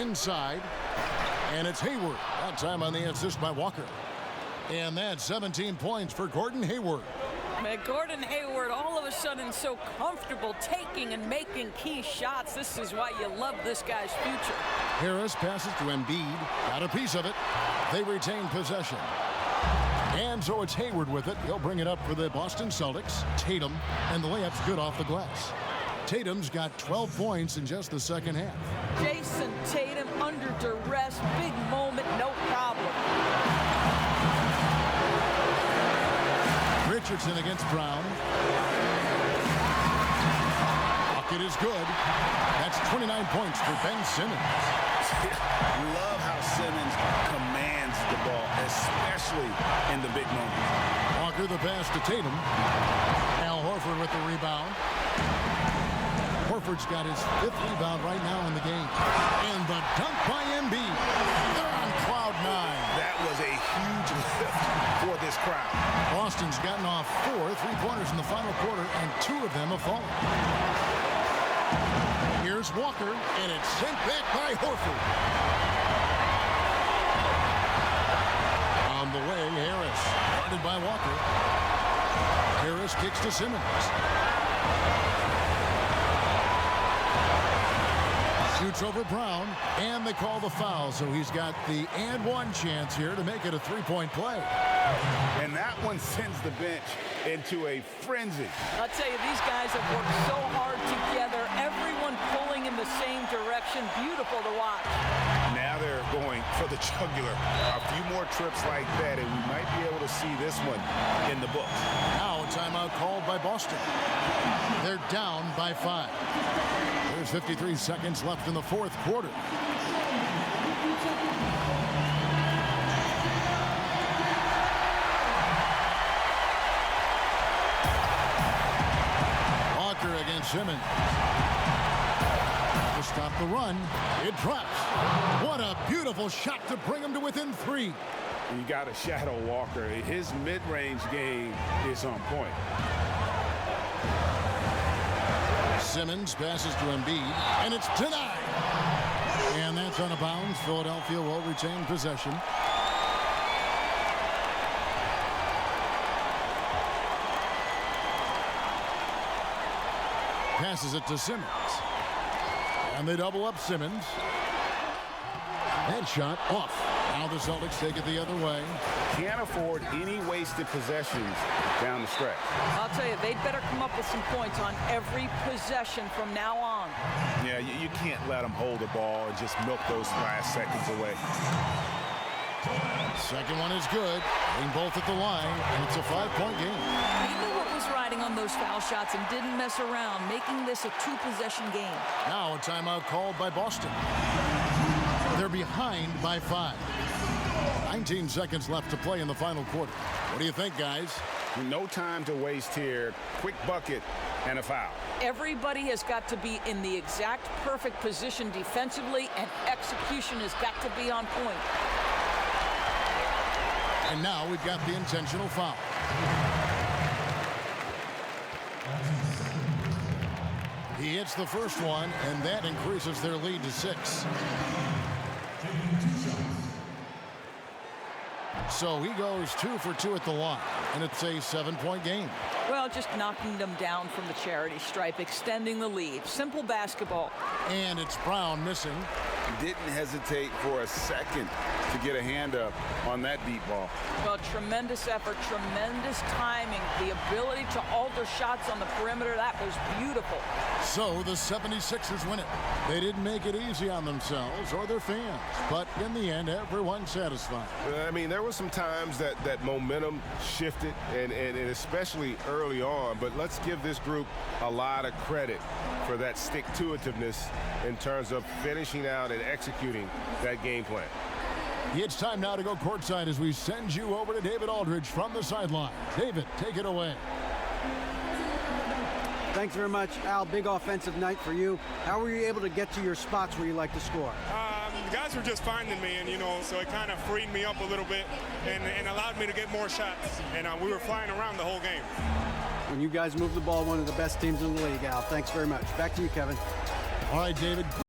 Inside. And it's Hayward. That time on the assist by Walker. And that's 17 points for Gordon Hayward. Man, Gordon Hayward all of a sudden so comfortable taking and making key shots. This is why you love this guy's future. Harris passes to Embiid. Got a piece of it. They retain possession. And so it's Hayward with it. He'll bring it up for the Boston Celtics. Tatum, and the layup's good off the glass. Tatum's got 12 points in just the second half. Jason Tatum under duress. Big moment, no problem. Richardson against Brown. Bucket is good. That's 29 points for Ben Simmons. Love how Simmons commands the ball, especially in the big moments. Walker the pass to Tatum. Al Horford with the rebound. Horford's got his 5th rebound right now in the game. And the dunk by Embiid. They're on cloud 9. That was a huge lift for this crowd. Boston's gotten off 4 3-pointers in the final quarter, and 2 of them have fallen. Here's Walker, and it's sent back by Horford. On the way, Harris. Guarded by Walker. Harris kicks to Simmons. Shoots over Brown, and they call the foul, so he's got the and one chance here to make it a 3-point play. And that one sends the bench into a frenzy. I'll tell you, these guys have worked so hard together, everyone pulling in the same direction. Beautiful to watch. Now they're going for the jugular. A few more trips like that, and we might be able to see this one in the books. Now a timeout called by Boston. They're down by 5. There's 53 seconds left in the 4th quarter. Walker against Simmons. To stop the run, it drops. What a beautiful shot to bring him to within 3. You got to shadow Walker. His mid-range game is on point. Simmons passes to Embiid, and it's denied. And that's out of bounds. Philadelphia will retain possession. Passes it to Simmons. And they double up Simmons. Headshot off. Now the Celtics take it the other way. Can't afford any wasted possessions down the stretch. I'll tell you, they'd better come up with some points on every possession from now on. Yeah, you can't let them hold the ball and just milk those last seconds away. Second one is good. Being both at the line, and it's a 5-point game. He knew what was riding on those foul shots and didn't mess around, making this a 2-possession game. Now a timeout called by Boston. They're behind by 5. 19 seconds left to play in the final quarter. What do you think, guys? No time to waste here. Quick bucket and a foul. Everybody has got to be in the exact perfect position defensively, and execution has got to be on point. And now we've got the intentional foul. He hits the first one, and that increases their lead to 6. So he goes 2 for 2 at the line, and it's a 7-point game. Well, just knocking them down from the charity stripe, extending the lead. Simple basketball. And it's Brown missing. Didn't hesitate for a second to get a hand up on that deep ball. Well, tremendous effort, tremendous timing, the ability to alter shots on the perimeter. That was beautiful. So the 76ers win it. They didn't make it easy on themselves or their fans, but in the end, everyone's satisfied. I mean, there were some times that momentum shifted, and especially early on, but let's give this group a lot of credit for that stick-to-itiveness in terms of finishing out and executing that game plan. It's time now to go courtside as we send you over to David Aldridge from the sideline. David, take it away. Thanks very much, Al. Big offensive night for you. How were you able to get to your spots where you like to score? The guys were just finding me, and so it kind of freed me up a little bit and allowed me to get more shots. And we were flying around the whole game. When you guys move the ball, one of the best teams in the league, Al. Thanks very much. Back to you, Kevin. All right, David.